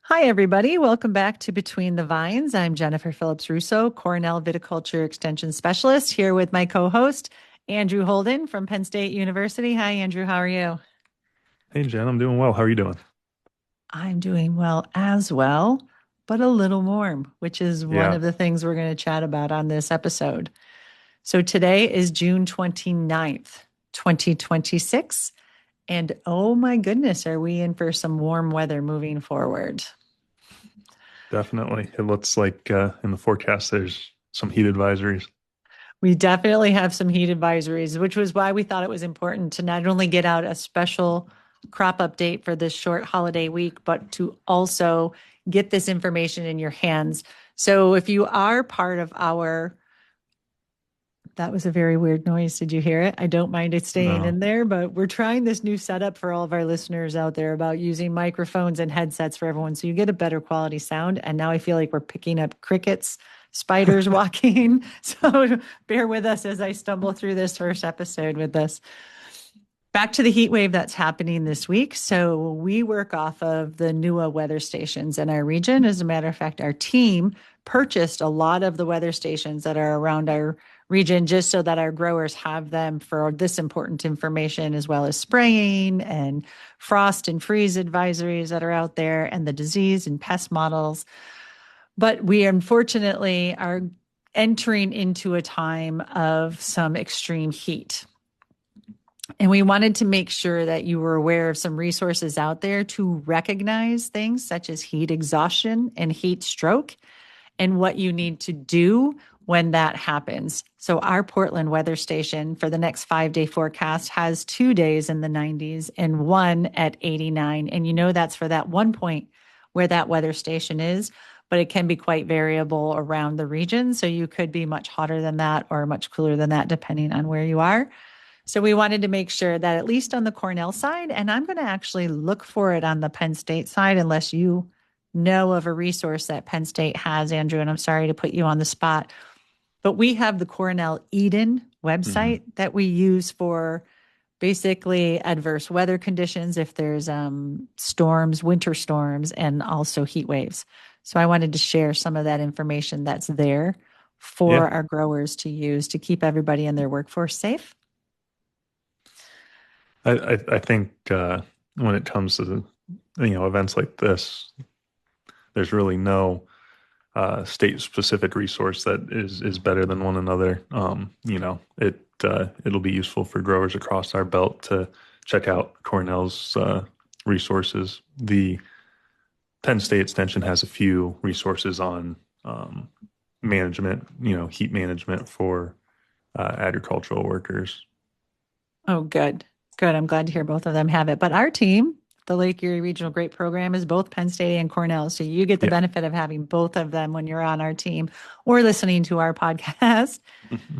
Hi, everybody. Welcome back to Between the Vines. I'm Jennifer Phillips Russo, Cornell Viticulture Extension Specialist, here with my co host, Andrew Holden from Penn State University. Hi, Andrew. How are you? Hey Jen, I'm doing well. How are you doing? I'm doing well as well, but a little warm, which is one Yeah, of the things we're going to chat about on this episode. So today is June 29th, 2026. And oh my goodness, are we in for some warm weather moving forward? definitely. It looks like in the forecast there's some heat advisories. We definitely have some heat advisories, which was why we thought it was important to not only get out a special crop update for this short holiday week, but to also get this information in your hands. So if you are part of our, that was a very weird noise. Did you hear it? I don't mind it staying No. in there, but we're trying this new setup for all of our listeners out there about using microphones and headsets for everyone. So you get a better quality sound. And now I feel like we're picking up crickets, spiders walking. So bear with us as I stumble through this first episode with this. Back to the heat wave that's happening this week. So we work off of the NUA weather stations in our region. As a matter of fact, our team purchased a lot of the weather stations that are around our region just so that our growers have them for this important information, as well as spraying and frost and freeze advisories that are out there and the disease and pest models. But we unfortunately are entering into a time of some extreme heat. And we wanted to make sure that you were aware of some resources out there to recognize things such as heat exhaustion and heat stroke and what you need to do when that happens. So, our Portland weather station for the next 5 day forecast has 2 days in the 90s and one at 89. And you know that's for that one point where that weather station is, but it can be quite variable around the region. So, you could be much hotter than that or much cooler than that, depending on where you are. So we wanted to make sure that at least on the Cornell side, and I'm going to actually look for it on the Penn State side, unless you know of a resource that Penn State has, Andrew, and I'm sorry to put you on the spot, but we have the Cornell Eden Hmm. website that we use for basically adverse weather conditions, if there's storms, winter storms, and also heat waves. So I wanted to share some of that information that's there Yeah, for our growers to use to keep everybody in their workforce safe. I think when it comes to events like this, there's really no state-specific resource that is better than one another. It'll be useful for growers across our belt to check out Cornell's resources. The Penn State Extension has a few resources on management, heat management for agricultural workers. Oh, good. Good. I'm glad to hear both of them have it. But our team, the Lake Erie Regional Great Program, is both Penn State and Cornell. So you get the Yeah. benefit of having both of them when you're on our team or listening to our podcast.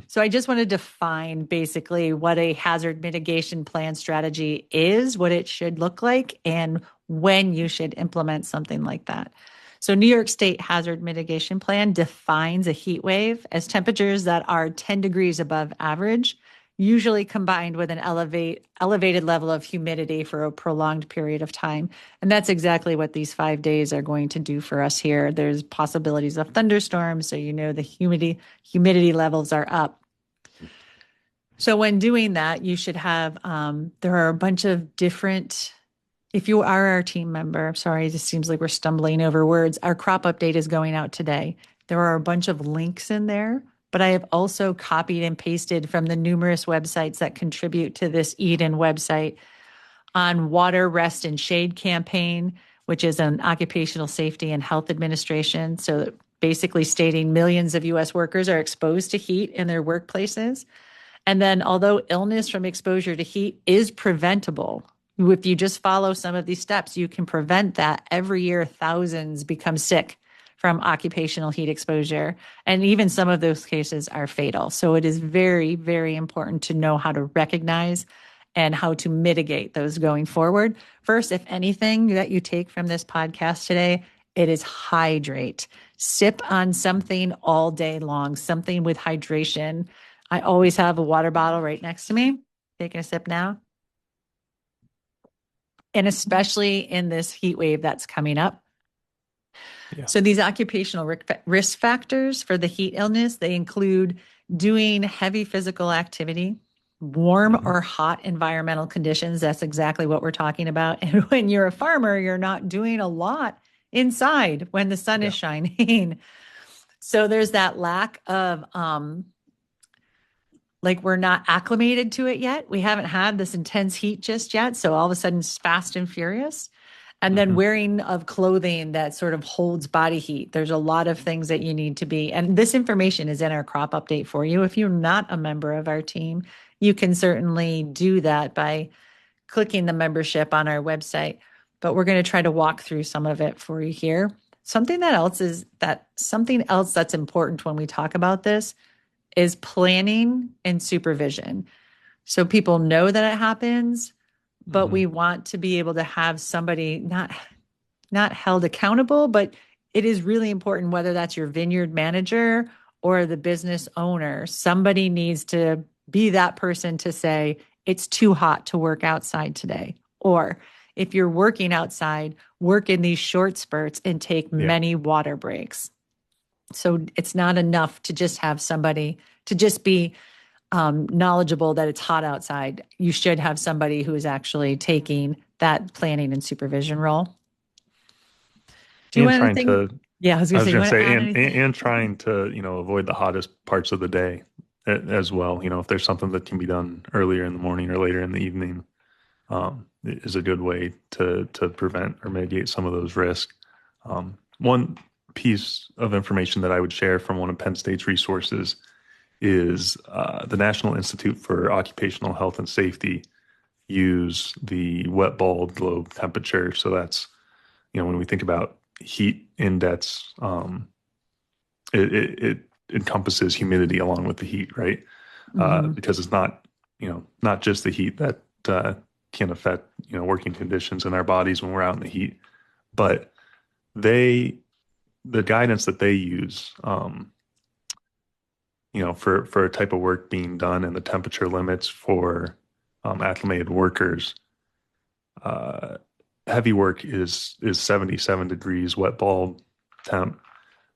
So I just want to define basically what a hazard mitigation plan strategy is, what it should look like, and when you should implement something like that. So New York State Hazard Mitigation Plan defines a heat wave as temperatures that are 10 degrees above average, usually combined with an elevated level of humidity for a prolonged period of time. And that's exactly what these 5 days are going to do for us here. There's possibilities of thunderstorms, so you know the humidity levels are up. So when doing that, you should have there are a bunch of different. If you are our team member, I'm sorry, it just seems like we're stumbling over words. Our crop update is going out today. There are a bunch of links in there, but I have also copied and pasted from the numerous websites that contribute to this Eden website on Water, Rest, and Shade campaign, which is an occupational safety and health administration. So basically stating millions of US workers are exposed to heat in their workplaces. And then, although illness from exposure to heat is preventable, if you just follow some of these steps, you can prevent that. Every year, thousands become sick from occupational heat exposure. And even some of those cases are fatal. So it is very, very important to know how to recognize and how to mitigate those going forward. First, if anything that you take from this podcast today, it is hydrate. Sip on something all day long, something with hydration. I always have a water bottle right next to me. Taking a sip now. And especially in this heat wave that's coming up, Yeah. So these occupational risk factors for the heat illness, they include doing heavy physical activity, warm Hmm. or hot environmental conditions. That's exactly what we're talking about. And when you're a farmer, you're not doing a lot inside when the sun is Yeah. shining. So there's that lack of like we're not acclimated to it yet. We haven't had this intense heat just yet. So all of a sudden it's fast and furious. And then Hmm. wearing of clothing that sort of holds body heat. There's a lot of things that you need to be. And this information is in our crop update for you. If you're not a member of our team, you can certainly do that by clicking the membership on our website. But we're going to try to walk through some of it for you here. Something else that's important when we talk about this is planning and supervision. So people know that it happens, but Hmm. we want to be able to have somebody not held accountable, but it is really important whether that's your vineyard manager or the business owner. Somebody needs to be that person to say, it's too hot to work outside today. Or if you're working outside, work in these short spurts and take Yeah. many water breaks. So it's not enough to just have somebody to just be knowledgeable that it's hot outside. You should have somebody who is actually taking that planning and supervision role. Do you And want trying anything? to, Yeah, I was going I to say, was you going to want to say, add anything? and trying to, avoid the hottest parts of the day as well. If there's something that can be done earlier in the morning or later in the evening, is a good way to prevent or mitigate some of those risks. One piece of information that I would share from one of Penn State's resources is the National Institute for Occupational Health and Safety use the wet bulb globe temperature. So that's, when we think about heat index, it encompasses humidity along with the heat, right? Hmm. Because it's not just the heat that can affect, working conditions in our bodies when we're out in the heat, but they, the guidance that they use, for a type of work being done and the temperature limits for acclimated workers, uh, heavy work is 77 degrees wet bulb temp.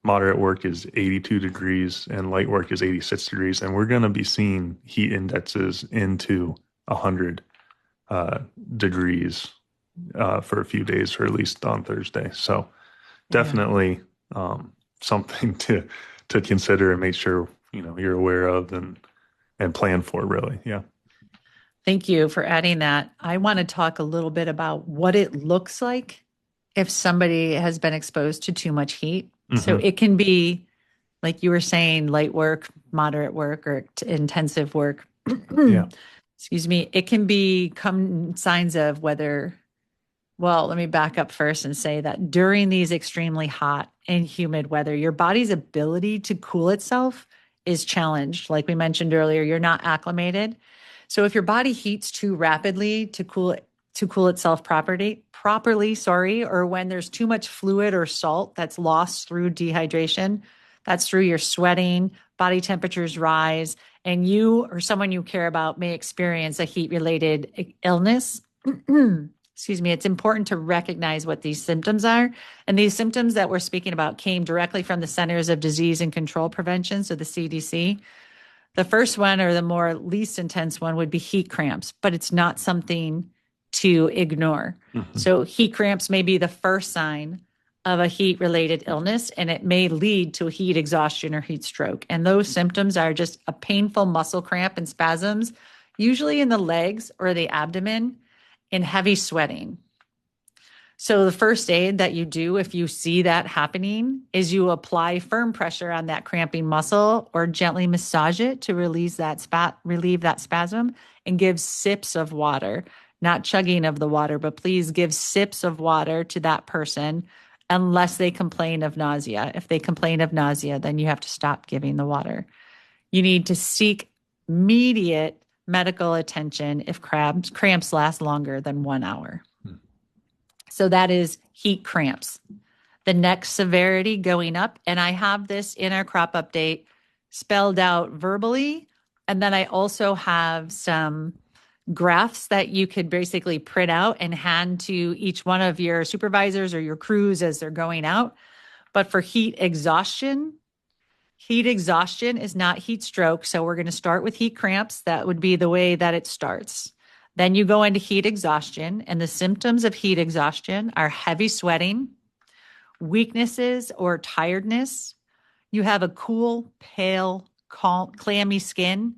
Moderate work is 82 degrees and light work is 86 degrees. And we're going to be seeing heat indexes into 100 uh, degrees for a few days, or at least on Thursday. So Yeah. definitely something to consider and make sure you're aware of and plan for, really. Yeah. Thank you for adding that. I want to talk a little bit about what it looks like if somebody has been exposed to too much heat. So Hmm. it can be, like you were saying, light work, moderate work, or intensive work. Yeah. Excuse me. It can become signs of whether, well, let me back up first and say that during these extremely hot and humid weather, your body's ability to cool itself is challenged. Like we mentioned earlier, you're not acclimated. So if your body heats too rapidly to cool itself properly, sorry, or when there's too much fluid or salt that's lost through dehydration, that's through your sweating, body temperatures rise, and you or someone you care about may experience a heat related illness. Excuse me, it's important to recognize what these symptoms are. And these symptoms that we're speaking about came directly from the Centers of Disease and Control Prevention, so the CDC. The first one, or the more least intense one, would be heat cramps, but it's not something to ignore. Hmm. So heat cramps may be the first sign of a heat related illness, and it may lead to heat exhaustion or heat stroke. And those symptoms are just a painful muscle cramp and spasms, usually in the legs or the abdomen, and heavy sweating. So the first aid that you do if you see that happening is you apply firm pressure on that cramping muscle or gently massage it to relieve that spasm, and give sips of water, not chugging of the water, but please give sips of water to that person unless they complain of nausea. If they complain of nausea, then you have to stop giving the water. You need to seek immediate medical attention if cramps last longer than 1 hour. So that is heat cramps. The next severity going up, and I have this in our crop update spelled out verbally. And then I also have some graphs that you could basically print out and hand to each one of your supervisors or your crews as they're going out. But for heat exhaustion is not heat stroke. So we're going to start with heat cramps. That would be the way that it starts. Then you go into heat exhaustion, and the symptoms of heat exhaustion are heavy sweating, weaknesses or tiredness. You have a cool, pale, clammy skin,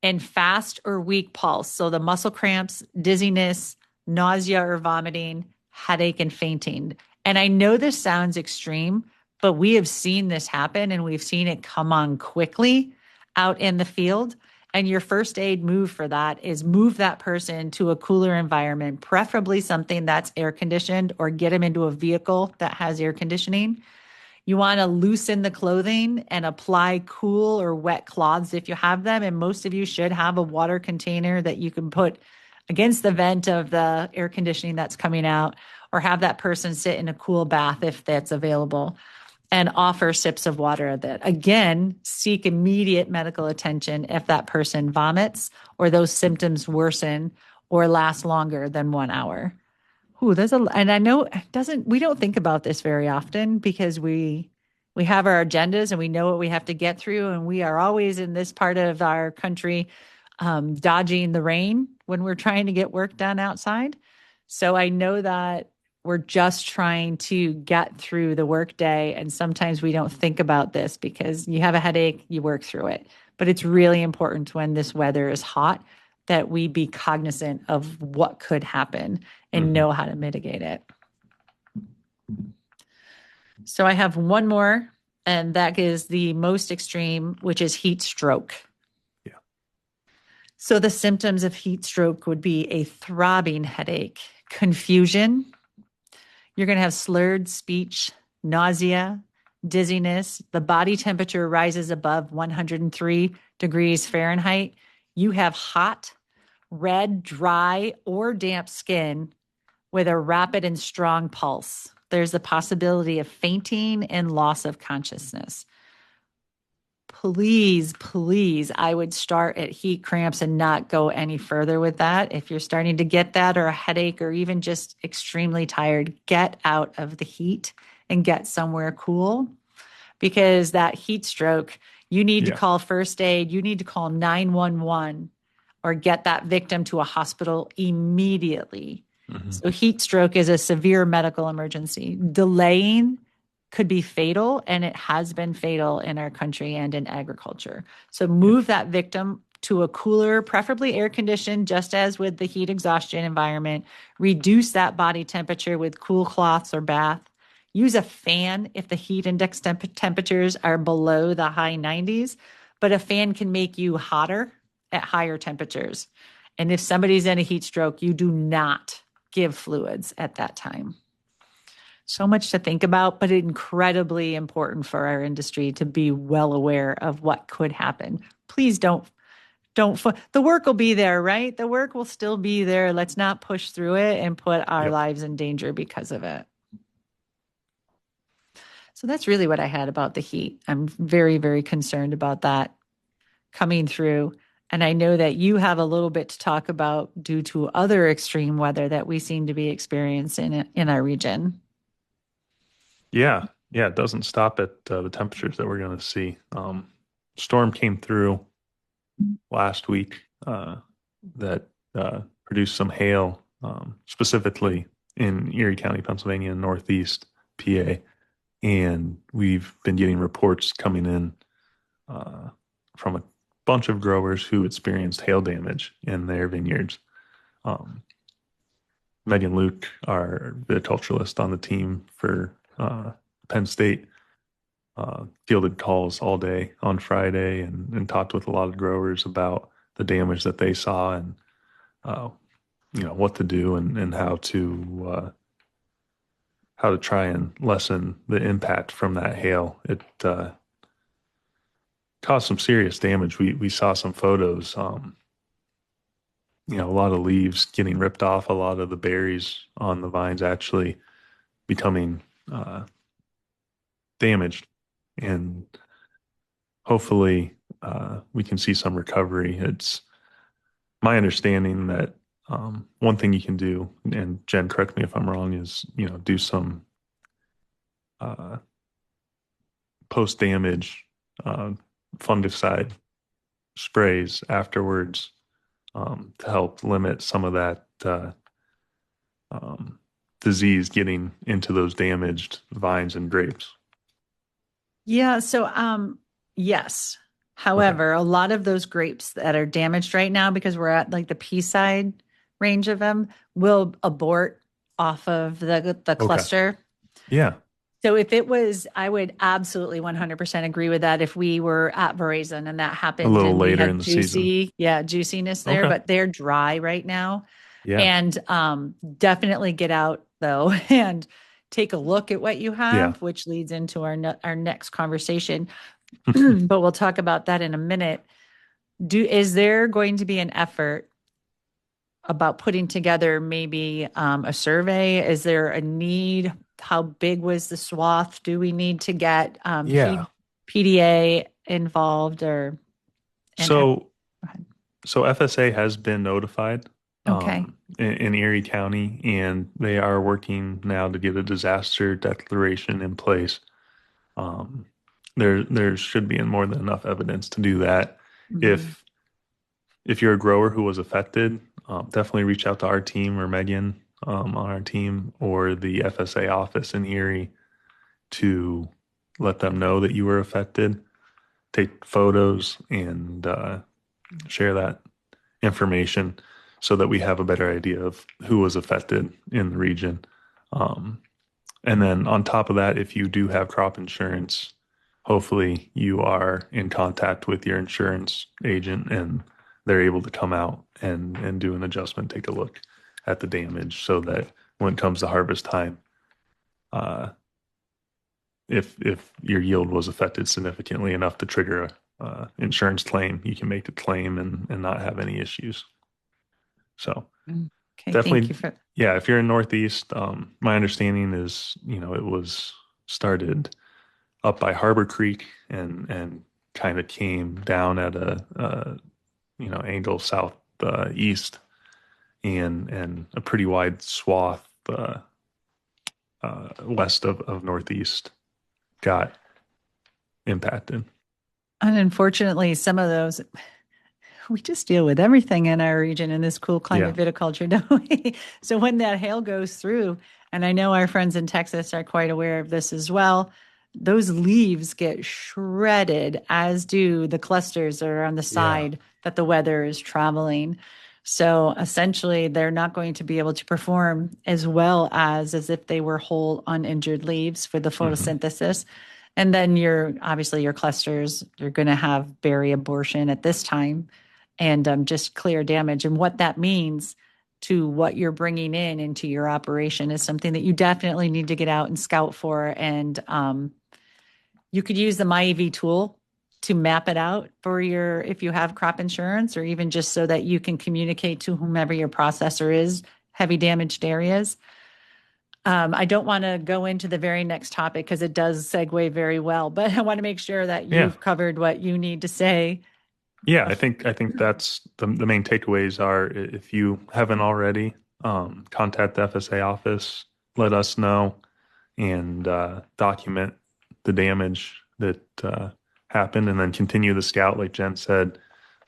and fast or weak pulse. So the muscle cramps, dizziness, nausea or vomiting, headache, and fainting. And I know this sounds extreme, but we have seen this happen and we've seen it come on quickly out in the field. And your first aid move for that is move that person to a cooler environment, preferably something that's air conditioned, or get them into a vehicle that has air conditioning. You want to loosen the clothing and apply cool or wet cloths if you have them. And most of you should have a water container that you can put against the vent of the air conditioning that's coming out, or have that person sit in a cool bath if that's available, and offer sips of water that, again, seek immediate medical attention if that person vomits or those symptoms worsen or last longer than 1 hour. Ooh, and I know we don't think about this very often because we have our agendas and we know what we have to get through, and we are always in this part of our country dodging the rain when we're trying to get work done outside. So I know that we're just trying to get through the workday, and sometimes we don't think about this because you have a headache, you work through it. But it's really important when this weather is hot that we be cognizant of what could happen and know how to mitigate it. So I have one more, and that is the most extreme, which is heat stroke. Yeah. So the symptoms of heat stroke would be a throbbing headache, confusion. You're going to have slurred speech, nausea, dizziness. The body temperature rises above 103 degrees Fahrenheit. You have hot, red, dry, or damp skin with a rapid and strong pulse. There's the possibility of fainting and loss of consciousness. Please, please, I would start at heat cramps and not go any further with that. If you're starting to get that, or a headache, or even just extremely tired, get out of the heat and get somewhere cool, because that heat stroke, you need to call first aid, you need to call 911 or get that victim to a hospital immediately. So heat stroke is a severe medical emergency. Delaying could be fatal, and it has been fatal in our country and in agriculture. So move that victim to a cooler, preferably air conditioned, just as with the heat exhaustion environment. Reduce that body temperature with cool cloths or bath. Use a fan if the heat index temperatures are below the high 90s, but a fan can make you hotter at higher temperatures. And if somebody's in a heat stroke, you do not give fluids at that time. So much to think about, but incredibly important for our industry to be well aware of what could happen. Please don't, the work will be there, right? The work will still be there. Let's not push through it and put our lives in danger because of it. So that's really what I had about the heat. I'm very, very concerned about that coming through. And I know that you have a little bit to talk about due to other extreme weather that we seem to be experiencing in our region. Yeah. Yeah. It doesn't stop at the temperatures that we're going to see. Storm came through last week that produced some hail, specifically in Erie County, Pennsylvania, and Northeast PA. And we've been getting reports coming in from a bunch of growers who experienced hail damage in their vineyards. Megan Luke, our viticulturalist on the team for Penn State, fielded calls all day on Friday and talked with a lot of growers about the damage that they saw and what to do and how to try and lessen the impact from that hail. It caused some serious damage. We saw some photos, a lot of leaves getting ripped off, a lot of the berries on the vines actually becoming damaged. And hopefully we can see some recovery. It's my understanding that one thing you can do, and Jen, correct me if I'm wrong, is do some uh, post damage uh, fungicide sprays afterwards to help limit some of that um, disease getting into those damaged vines and grapes. Yeah, so yes. Okay. However, a lot of those grapes that are damaged right now because we're at like the pea side range of them will abort off of the Okay. cluster. Yeah. So if it was, I would absolutely 100% agree with that if we were at Verizon and that A happened little and we later in had the season. juiciness there, Okay. but they're dry right now. Yeah. And definitely get out though and take a look at what you Yeah. have, which leads into our next conversation. But we'll talk about that in a minute. Is there going to be an effort about putting together maybe a survey? Is there a need? How big was the swath? Do we need to get Yeah. PDA involved or and go So ahead. so FSA has been notified Okay. in Erie County, and they are working now to get a disaster declaration in place. Um, there should be more than enough evidence to do that. Mhm. If if you're a grower who was affected, definitely reach out to our team or Megan on our team or the FSA office in Erie to let them know that you were affected. Take photos and share that information so that we have a better idea of who was affected in the region. Um, and then on top of that, if you do have crop insurance, hopefully you are in contact with your insurance agent and they're able to come out and do an adjustment, take a look at the damage so that when it comes to harvest time, uh, if your yield was affected significantly enough to trigger a insurance claim, you can make the claim and not have any issues. So Okay, thank definitely, you for yeah, if you're in Northeast, my understanding is, it was started up by Harbor Creek and kind of came down at a angle south east and a pretty wide swath west of Northeast got impacted. and unfortunately some of those we just deal with everything in our region in this cool Yeah, climate viticulture, don't we? So when that hail goes through, and I know our friends in Texas are quite aware of this as well, those leaves get shredded, as do the clusters that are on the yeah, side that the weather is traveling. So essentially, they're not going to be able to perform as well as if they were whole, uninjured leaves for the hmm, photosynthesis. And then obviously your clusters, you're going to have berry abortion at this time and just clear damage. And what that means to what you're bringing in into your operation is something that you definitely need to get out and scout for. And you could use the MyEV tool to map it out for if you have crop insurance, or even just so that you can communicate to whomever your processor is, heavy damaged areas. I don't want to go into the very next topic because it does segue very well, but I want to make sure that yeah. you've covered what you need to say. Yeah, I think that's the main takeaways are if you haven't already, contact the FSA office, let us know, and document the damage that happened, and then continue the scout, like Jen said.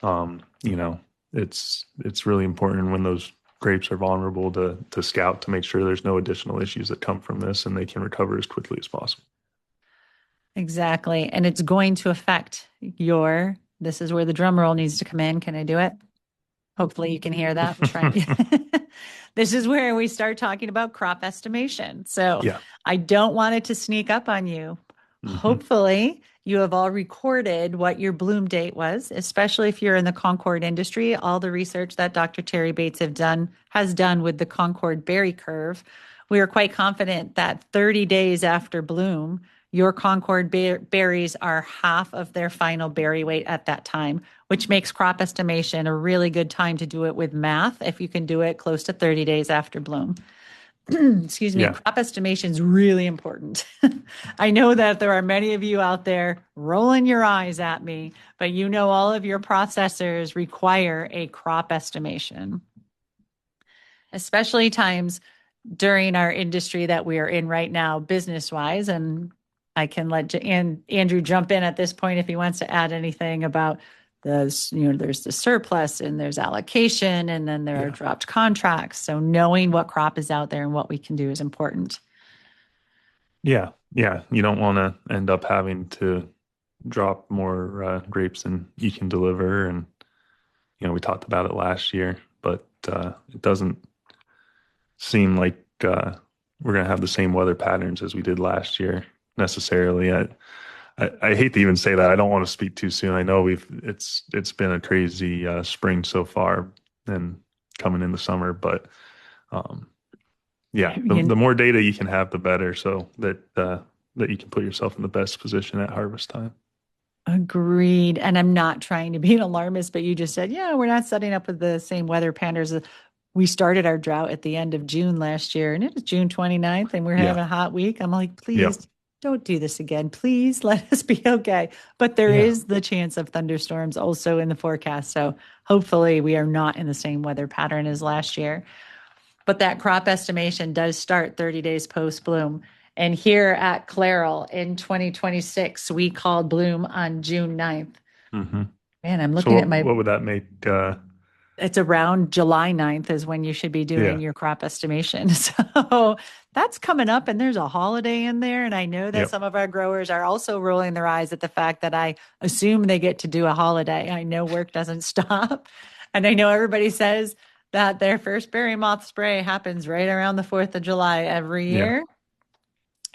Um, you know, it's really important when those grapes are vulnerable to scout to make sure there's no additional issues that come from this, and they can recover as quickly as possible. Exactly. And it's going to affect this is where the drum roll needs to come in. Can I do it? Hopefully you can hear that. I'm trying. This is where we start talking about crop estimation. So Yeah. I don't want it to sneak up on you. Hmm. Hopefully you have all recorded what your bloom date was, especially if you're in the Concord industry. All the research that Dr. Terry Bates has done with the Concord berry curve. We are quite confident that 30 days after bloom, your Concord berries are half of their final berry weight at that time, which makes crop estimation a really good time to do it with math if you can do it close to 30 days after bloom. excuse me, Yeah. crop estimation is really important. I know that there are many of you out there rolling your eyes at me, but you know all of your processors require a crop estimation, especially times during our industry that we are in right now, business wise. And I can let Andrew jump in at this point if he wants to add anything about the, there's the surplus and there's allocation and then there are Yeah. dropped contracts. So knowing what crop is out there and what we can do is important. Yeah. Yeah. You don't want to end up having to drop more grapes than you can deliver. And, we talked about it last year, but it doesn't seem like we're going to have the same weather patterns as we did last year necessarily. I hate to even say that. I don't want to speak too soon. I know it's been a crazy spring so far and coming in the summer, but yeah, the more data you can have, the better, so that you can put yourself in the best position at harvest time. Agreed. And I'm not trying to be an alarmist, but you just said, yeah, we're not setting up with the same weather patterns. We started our drought at the end of June last year, and it was June 29th, and we're Yeah. having a hot week. I'm like, Yep. please don't do this again. Please let us be okay. But there Yeah. is the chance of thunderstorms also in the forecast. So hopefully we are not in the same weather pattern as last year. But that crop estimation does start 30 days post bloom. And here at Clairol in 2026, we called bloom on June 9th. Hmm. Man, I'm So looking at what would that make? it's around July 9th is when you should be doing Yeah. your crop estimation. So that's coming up and there's a holiday in there. And I know that Yep. some of our growers are also rolling their eyes at the fact that I assume they get to do a holiday. I know work doesn't stop. And I know everybody says that their first berry moth spray happens right around the 4th of July every Yeah. year.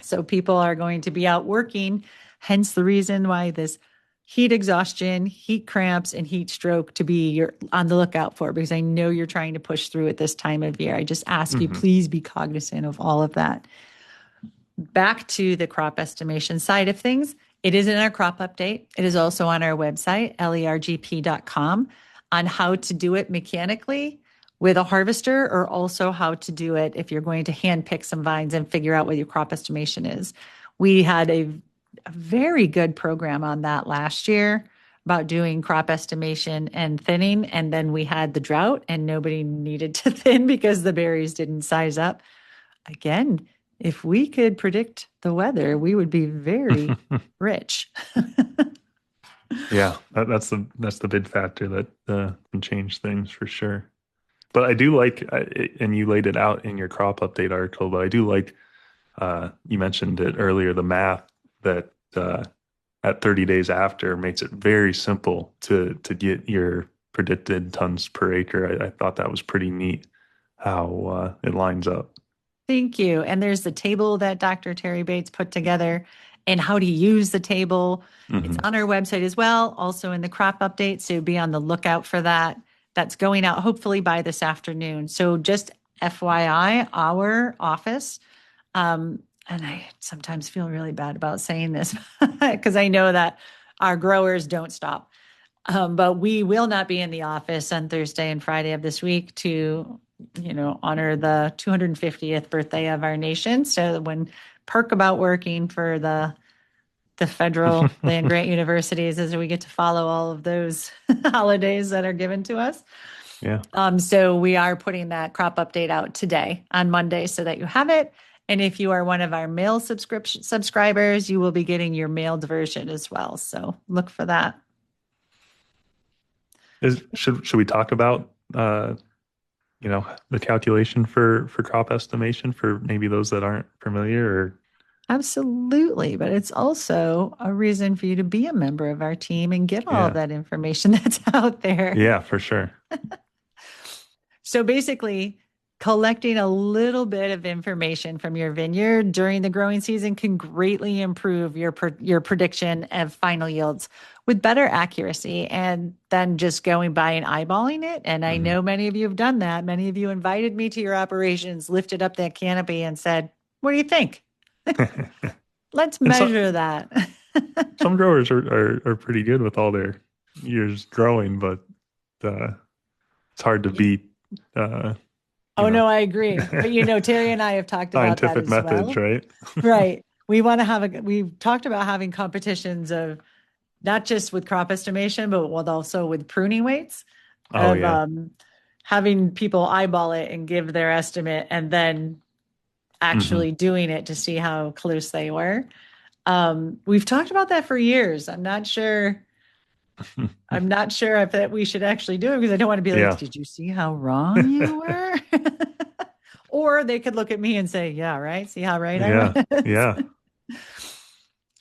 So people are going to be out working, hence the reason why this heat exhaustion, heat cramps, and heat stroke to be on the lookout for, because I know you're trying to push through at this time of year. I just ask you, Hmm. please be cognizant of all of that. Back to the crop estimation side of things, it is in our crop update. It is also on our website, lergp.com, on how to do it mechanically with a harvester, or also how to do it if you're going to hand pick some vines and figure out what your crop estimation is. We had a very good program on that last year about doing crop estimation and thinning. And then we had the drought and nobody needed to thin because the berries didn't size up. Again, if we could predict the weather, we would be very rich. Yeah, that's the big factor that can change things for sure. But I do like, and you laid it out in your crop update article, but I do like, you mentioned it earlier, the math that at 30 days after makes it very simple to get your predicted tons per acre. I thought that was pretty neat how it lines up. Thank you. And there's the table that Dr. Terry Bates put together and how to use the table. It's Hmm. on our website as well, also in the crop update. So be on the lookout for that. That's going out hopefully by this afternoon. So just FYI, our office, and I sometimes feel really bad about saying this because I know that our growers don't stop. But we will not be in the office on Thursday and Friday of this week to, honor the 250th birthday of our nation. So when perk about working for the federal land grant universities as we get to follow all of those holidays that are given to us. Yeah. So we are putting that crop update out today on Monday so that you have it. And if you are one of our mail subscribers, you will be getting your mailed version as well. So look for that. Should we talk about the calculation for crop estimation for maybe those that aren't familiar or Absolutely. But it's also a reason for you to be a member of our team and get all of yeah. that information that's out there. Yeah, for sure. So basically, collecting a little bit of information from your vineyard during the growing season can greatly improve your prediction of final yields with better accuracy and then just going by and eyeballing it. And I Hmm. know many of you have done that. Many of you invited me to your operations, lifted up that canopy and said, "What do you think? Let's And measure that." some growers are pretty good with all their years growing, but uh, it's hard to beat you Oh, know, no, I agree. But, Terry and I have talked about that scientific as methods, well. right? Right. We've talked about having competitions of not just with crop estimation, but also with pruning weights Oh of yeah. having people eyeball it and give their estimate and then Hmm. actually doing it to see how close they were. We've talked about that for years. I'm not sure if that we should actually do it because I don't want to be like, Yeah. did you see how wrong you were? Or they could look at me and say, yeah, right. See how right I Yeah. was. Yeah.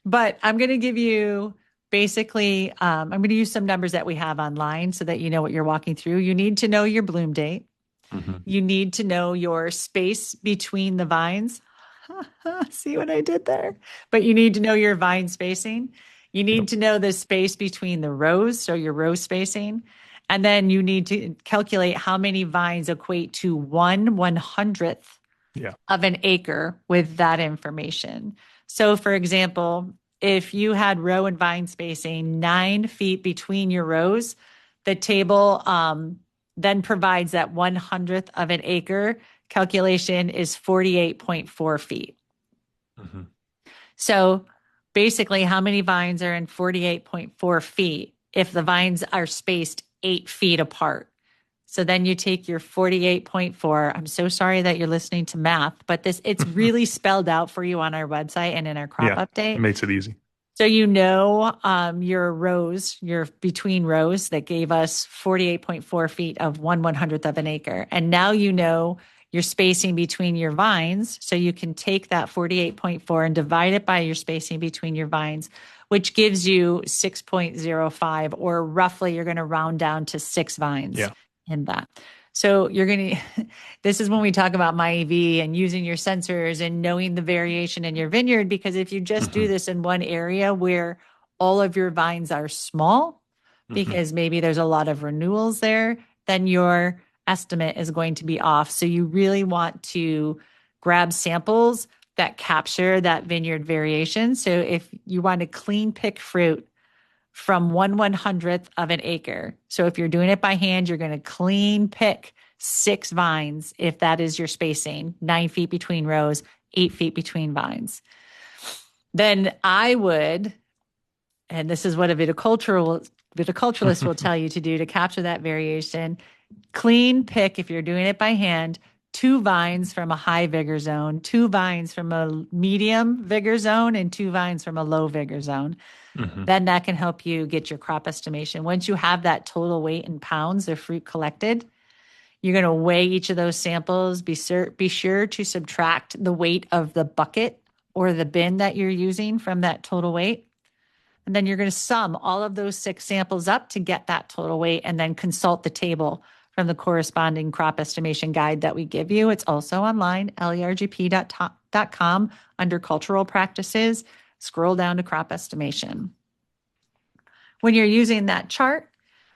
But I'm going to give you basically, I'm going to use some numbers that we have online so that you know what you're walking through. You need to know your bloom date. Hmm. You need to know your space between the vines. See what I did there? But you need to know your vine spacing. You need Yep. to know the space between the rows, so your row spacing. And then you need to calculate how many vines equate to 1/100th Yeah. of an acre with that information. So, for example, if you had row and vine spacing 9 feet between your rows, the table then provides that 100th of an acre calculation is 48.4 feet. Hmm. So, basically, how many vines are in 48.4 feet if the vines are spaced 8 feet apart? So then you take your 48.4. I'm so sorry that you're listening to math, but it's really spelled out for you on our website and in our crop Yeah. It update. makes it easy. So your rows, your between rows that gave us 48.4 feet of 1/100th of an acre. And now you know your spacing between your vines. So you can take that 48.4 and divide it by your spacing between your vines, which gives you 6.05, or roughly you're going to round down to 6 vines Yeah. in that. So you're going to, this is when we talk about MyEV and using your sensors and knowing the variation in your vineyard, because if you just do Hmm. this in one area where all of your vines are small, Hmm. because maybe there's a lot of renewals there, then your estimate is going to be off. So you really want to grab samples that capture that vineyard variation. So if you want to clean pick fruit from 1/100th of an acre. So if you're doing it by hand, you're going to clean pick 6 vines if that is your spacing, 9 feet between rows, 8 feet between vines. Then I would, and this is what a viticulturalist will tell you to do to capture that variation, clean pick, if you're doing it by hand, 2 vines from a high vigor zone, 2 vines from a medium vigor zone, and 2 vines from a low vigor zone. Hmm. Then that can help you get your crop estimation. Once you have that total weight in pounds of fruit collected, you're going to weigh each of those samples. Be sure to subtract the weight of the bucket or the bin that you're using from that total weight. And then you're going to sum all of those 6 samples up to get that total weight, and then consult the table from the corresponding crop estimation guide that we give you. It's also online, lergp.com, under cultural practices. Scroll down to crop estimation. When you're using that chart,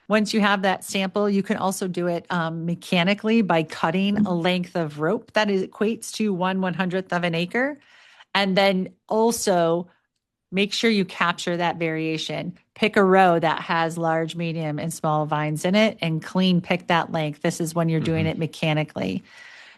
once you have that sample, you can also do it mechanically by cutting a length of rope that equates to 1/100th of an acre. And then also make sure you capture that variation. Pick a row that has large, medium, and small vines in it and clean pick that length. This is when you're doing Hmm. it mechanically.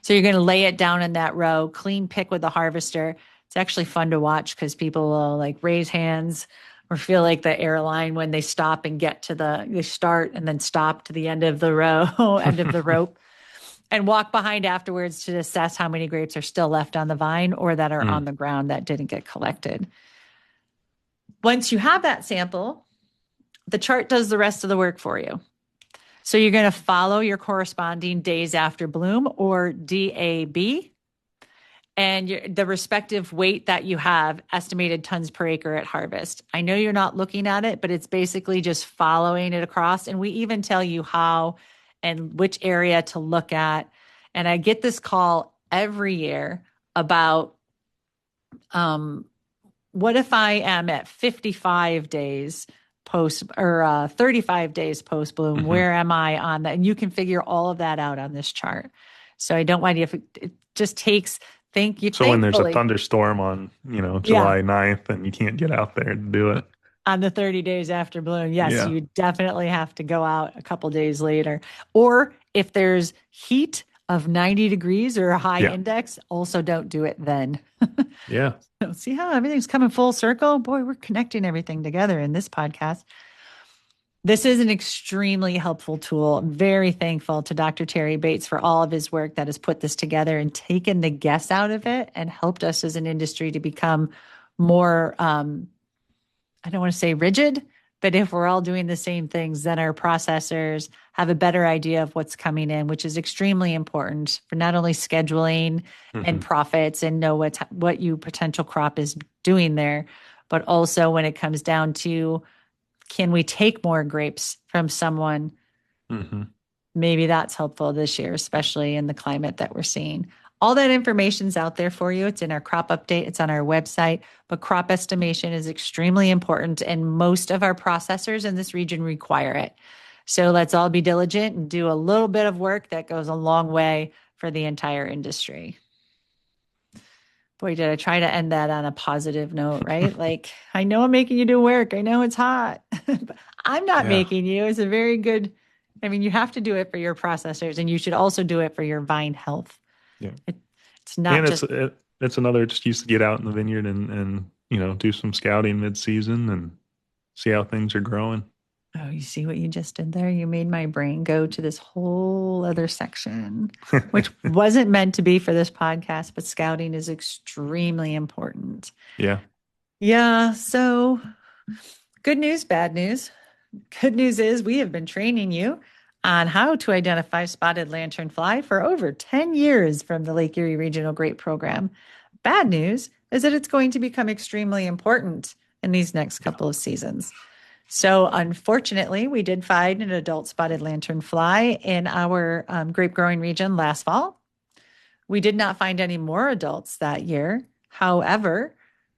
So you're going to lay it down in that row, clean pick with the harvester. It's actually fun to watch because people will like raise hands or feel like the airline when they stop and get to they start and then stop to the end of the row, end of the rope, and walk behind afterwards to assess how many grapes are still left on the vine or that are on Mm. the ground that didn't get collected. Once you have that sample, the chart does the rest of the work for you. So you're going to follow your corresponding days after bloom, or DAB, and the respective weight that you have, estimated tons per acre at harvest. I know you're not looking at it, but it's basically just following it across. And we even tell you how and which area to look at. And I get this call every year about um, what if I am at 55 days post, or 35 days post bloom? Hmm. Where am I on that? And you can figure all of that out on this chart. So I don't mind if it just takes, So when there's a thankfully, thunderstorm on, yeah, July 9th and you can't get out there to do it. on the 30 days after bloom, yes, Yeah. you definitely have to go out a couple days later. Or if there's heat of 90 degrees or a high Yeah. index, also don't do it then. Yeah. So see how everything's coming full circle? Boy, we're connecting everything together in this podcast. This is an extremely helpful tool. I'm very thankful to Dr. Terry Bates for all of his work that has put this together and taken the guess out of it and helped us as an industry to become more, I don't want to say rigid, but if we're all doing the same things, then our processors have a better idea of what's coming in, which is extremely important for not only scheduling and Hmm. profits and know what you potential crop is doing there, but also when it comes down to can we take more grapes from someone? Hmm. Maybe that's helpful this year, especially in the climate that we're seeing. All that information's out there for you. It's in our crop update, it's on our website, but crop estimation is extremely important, and most of our processors in this region require it. So let's all be diligent and do a little bit of work that goes a long way for the entire industry. Boy, did I try to end that on a positive note, right? Like, I know I'm making you do work. I know it's hot, but I'm not Yeah. making you. It's a very good, I mean, you have to do it for your processors and you should also do it for your vine health. Yeah. It, it's not And just, it's another excuse to get out in the vineyard and do some scouting mid-season and see how things are growing. oh, you see what you just did there? You made my brain go to this whole other section, which wasn't meant to be for this podcast, but scouting is extremely important. Yeah. Yeah. So, good news, bad news. Good news is we have been training you on how to identify spotted lanternfly for over 10 years from the Lake Erie Regional Grape Program. Bad news is that it's going to become extremely important in these next Yeah. couple of seasons. So, unfortunately, we did find an adult spotted lanternfly in our grape growing region last fall. We did not find any more adults that year. However,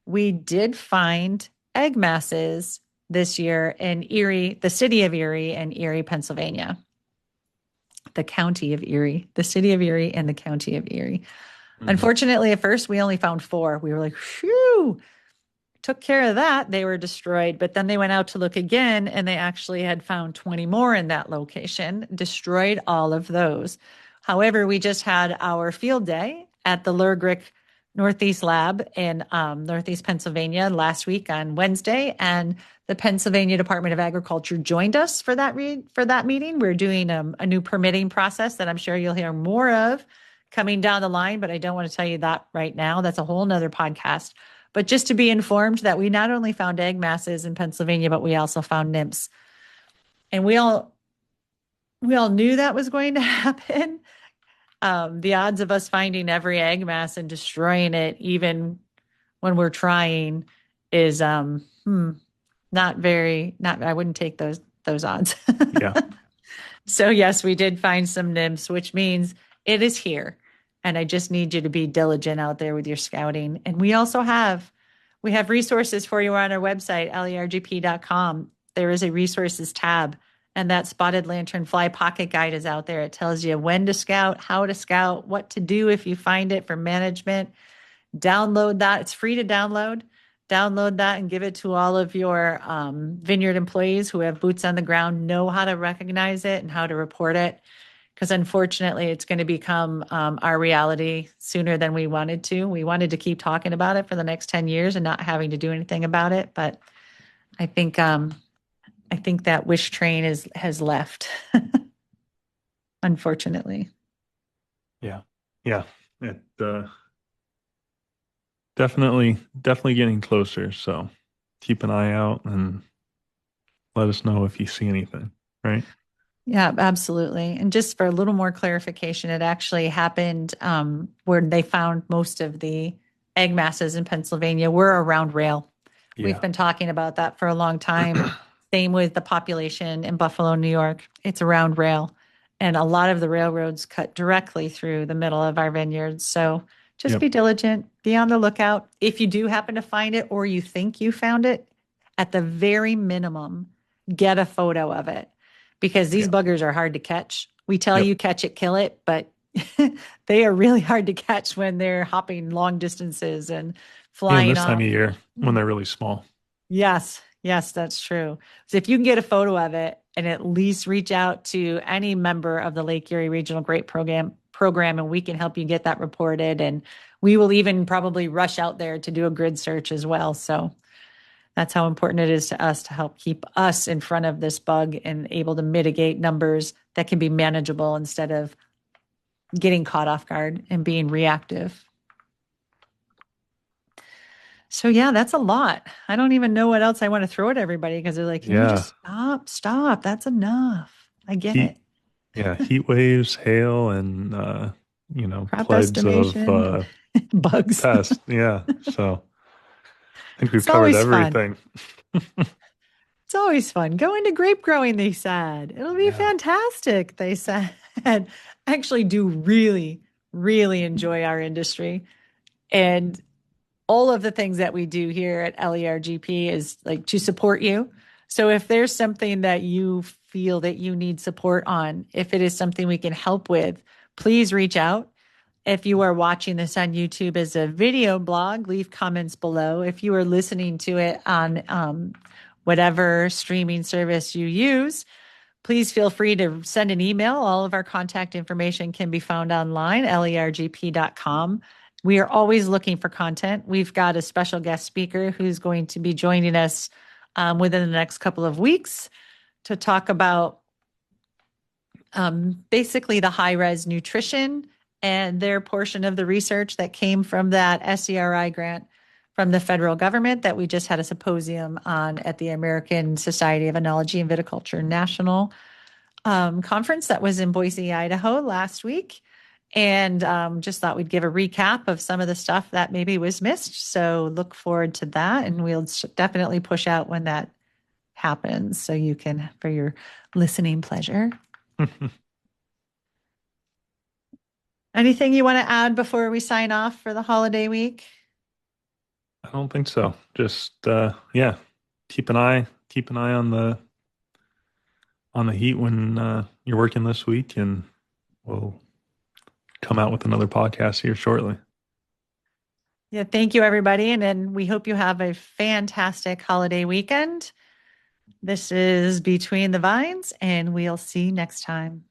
we did find egg masses this year in Erie, the city of Erie and Erie, Pennsylvania, the county of Erie, the city of Erie and the county of Erie. Hmm. Unfortunately, at first, we only found 4. We were like, phew, took care of that. They were destroyed. But then they went out to look again and they actually had found 20 more in that location, destroyed all of those. However, we just had our field day at the Lurgrick Northeast Lab in Northeast Pennsylvania last week on Wednesday, and the Pennsylvania Department of Agriculture joined us for that meeting. We're doing a new permitting process that I'm sure you'll hear more of coming down the line, but I don't want to tell you that right now. That's a whole nother podcast. But just to be informed that we not only found egg masses in Pennsylvania, but we also found nymphs. And we all knew that was going to happen. The odds of us finding every egg mass and destroying it, even when we're trying, is not very. Not I wouldn't take those odds. Yeah. So yes, we did find some nymphs, which means it is here. And I just need you to be diligent out there with your scouting. And we have resources for you on our website, lergp.com. There is a resources tab, and that spotted lanternfly pocket guide is out there. It tells you when to scout, how to scout, what to do if you find it for management. Download that. It's free to download. Download that and give it to all of your vineyard employees who have boots on the ground, know how to recognize it and how to report it. Because unfortunately, it's going to become our reality sooner than we wanted to. We wanted to keep talking about it for the next 10 years and not having to do anything about it. But I think that wish train has left, unfortunately. Yeah. Yeah. It definitely getting closer. So keep an eye out and let us know if you see anything. Right. Yeah, absolutely. And just for a little more clarification, it actually happened where they found most of the egg masses in Pennsylvania were around rail. We've Yeah. been talking about that for a long time. Same with the population in Buffalo, New York. It's around rail. And a lot of the railroads cut directly through the middle of our vineyards. So just be Yep. diligent, be on the lookout. If you do happen to find it or you think you found it, at the very minimum, get a photo of it because these Yeah. buggers are hard to catch. We tell Yep. you catch it, kill it, but they are really hard to catch when they're hopping long distances and Yeah. And flying this time off. of year when they're really small. Yes, yes, that's true. So if you can get a photo of it and at least reach out to any member of the Lake Erie Regional Grape program, and we can help you get that reported. And we will even probably rush out there to do a grid search as well. So that's how important it is to us to help keep us in front of this bug and able to mitigate numbers that can be manageable instead of getting caught off guard and being reactive. So yeah, that's a lot. I don't even know what else I want to throw at everybody because they're like, can you Yeah. just stop? That's enough. I get Heat, it. yeah, heat waves, hail, and Crop plagues of estimation, bugs. pests. Yeah. So I think we've It's covered always fun. everything. It's always fun. Go into grape growing, they said. It'll be Yeah. fantastic, they said. I actually do really, really enjoy our industry. And all of the things that we do here at LERGP is like to support you. So if there's something that you feel that you need support on, if it is something we can help with, please reach out. If you are watching this on YouTube as a video blog, leave comments below. If you are listening to it on whatever streaming service you use, please feel free to send an email. All of our contact information can be found online, lergp.com. We are always looking for content. We've got a special guest speaker who's going to be joining us within the next couple of weeks to talk about basically the high-res nutrition and their portion of the research that came from that SERI grant from the federal government that we just had a symposium on at the American Society of Enology and Viticulture National conference that was in Boise, Idaho last week. And just thought we'd give a recap of some of the stuff that maybe was missed. So look forward to that. And we'll definitely push out when that happens so you can, for your listening pleasure. Anything you want to add before we sign off for the holiday week? I don't think so. Just yeah, keep an eye on the heat when you're working this week, and we'll come out with another podcast here shortly. Yeah, thank you, everybody. And then we hope you have a fantastic holiday weekend. This is Between the Vines, and we'll see you next time.